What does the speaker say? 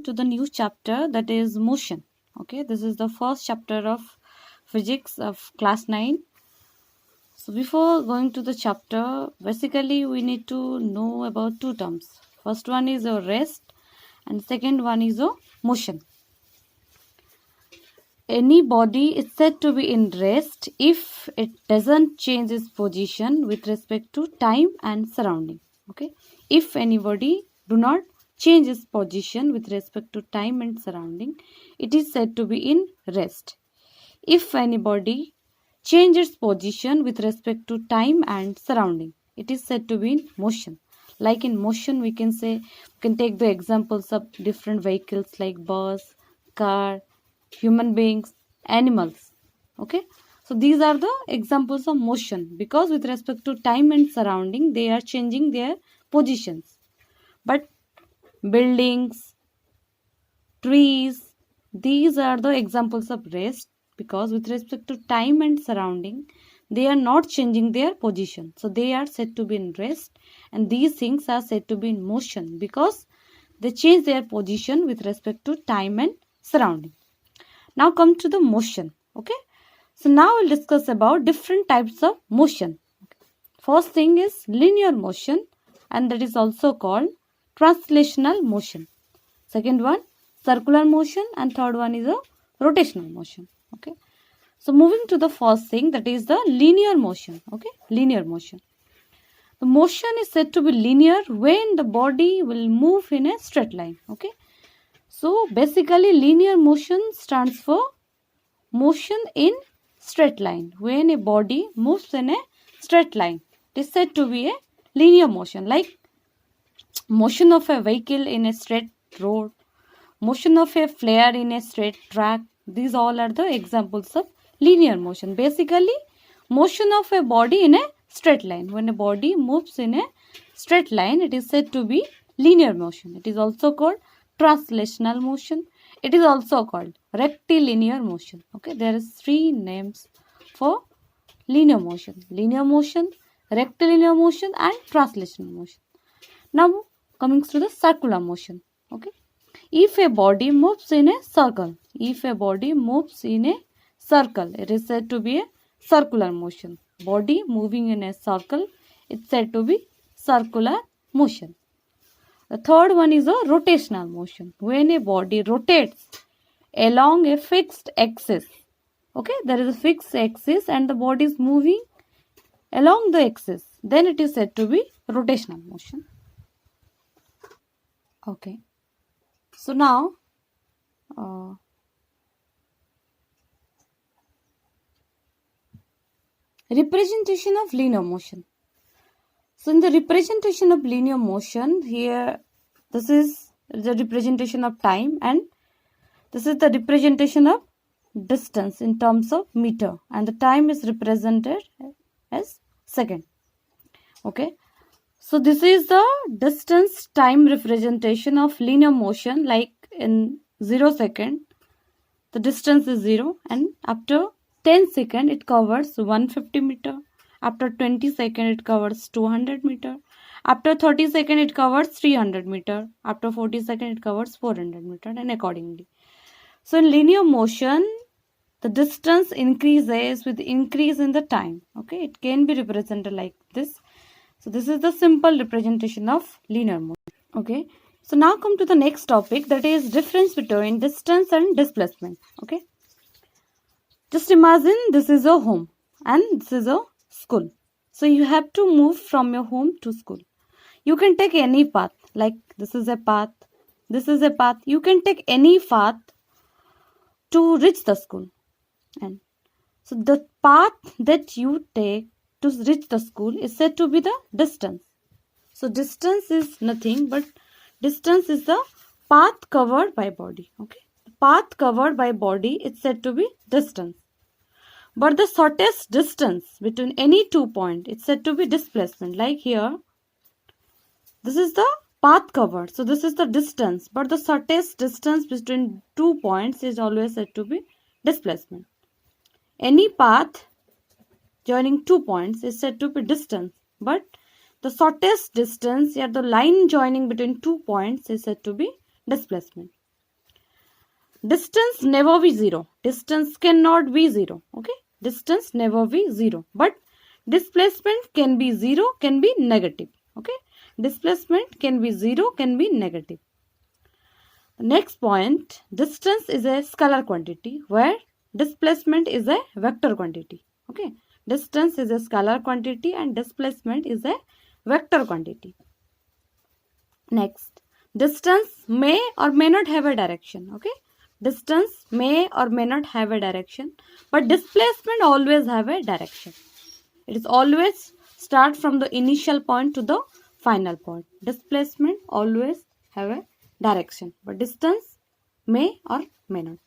to the new chapter, that is motion. Okay, this is the first chapter of physics of class 9. So before going to the chapter, basically we need to know about two terms. First one is a rest and second one is a motion. Any body is said to be in rest if it doesn't change its position with respect to time and surrounding. Okay, if anybody do not change its position with respect to time and surrounding, it is said to be in rest. If anybody changes position with respect to time and surrounding, it is said to be in motion. Like in motion, we can take the examples of different vehicles like bus, car, human beings, animals. Okay, so these are the examples of motion, because with respect to time and surrounding, they are changing their positions. But buildings, trees, these are the examples of rest, because with respect to time and surrounding, they are not changing their position, so they are said to be in rest. And these things are said to be in motion because they change their position with respect to time and surrounding. Now come to the motion. Okay, so now we'll discuss about different types of motion. First thing is linear motion, and that is also called translational motion. Second one, circular motion, and third one is a rotational motion. Okay, so moving to the first thing, that is the linear motion. Okay, linear motion. The motion is said to be linear when the body will move in a straight line. Okay, so basically linear motion stands for motion in straight line. When a body moves in a straight line, it is said to be a linear motion, like motion of a vehicle in a straight road, motion of a flare in a straight track. These all are the examples of linear motion. Basically, motion of a body in a straight line. When a body moves in a straight line, it is said to be linear motion. It is also called translational motion. It is also called rectilinear motion. Okay, there is three names for linear motion: linear motion, rectilinear motion, and translational motion. Now coming to the circular motion. Okay, if a body moves in a circle, it is said to be a circular motion. Body moving in a circle, it's said to be circular motion. The third one is a rotational motion. When a body rotates along a fixed axis, okay, there is a fixed axis and the body is moving along the axis, then it is said to be rotational motion. Okay, so now representation of linear motion. So in the representation of linear motion, here this is the representation of time and this is the representation of distance in terms of meter, and the time is represented as second. Okay, so this is the distance time representation of linear motion. Like in 0 second, the distance is 0, and after 10 seconds it covers 150 meter. After 20 seconds it covers 200 meter. After 30 seconds it covers 300 meter. After 40 seconds it covers 400 meter, and accordingly. So in linear motion, the distance increases with increase in the time. Okay, it can be represented like this. So this is the simple representation of linear motion. Okay, so now come to the next topic, that is difference between distance and displacement. Okay, just imagine this is a home and this is a school. So you have to move from your home to school. You can take any path, like this is a path, this is a path. You can take any path to reach the school. And so the path that you take to reach the school is said to be the distance. So distance is nothing but distance is the path covered by body. Okay, the path covered by body is said to be distance. But the shortest distance between any 2 points is said to be displacement. Like here, this is the path covered, so this is the distance, but the shortest distance between 2 points is always said to be displacement. Any path joining 2 points is said to be distance, but the shortest distance, the line joining between 2 points, is said to be displacement. Distance never be zero. Distance cannot be zero. Okay. Distance never be zero. But displacement can be zero, can be negative. Okay. Displacement can be zero, can be negative. Next point, distance is a scalar quantity where displacement is a vector quantity. Okay. Distance is a scalar quantity and displacement is a vector quantity. Next, distance may or may not have a direction. Okay. Distance may or may not have a direction, but displacement always have a direction. It is always start from the initial point to the final point. Displacement always have a direction, but distance may or may not.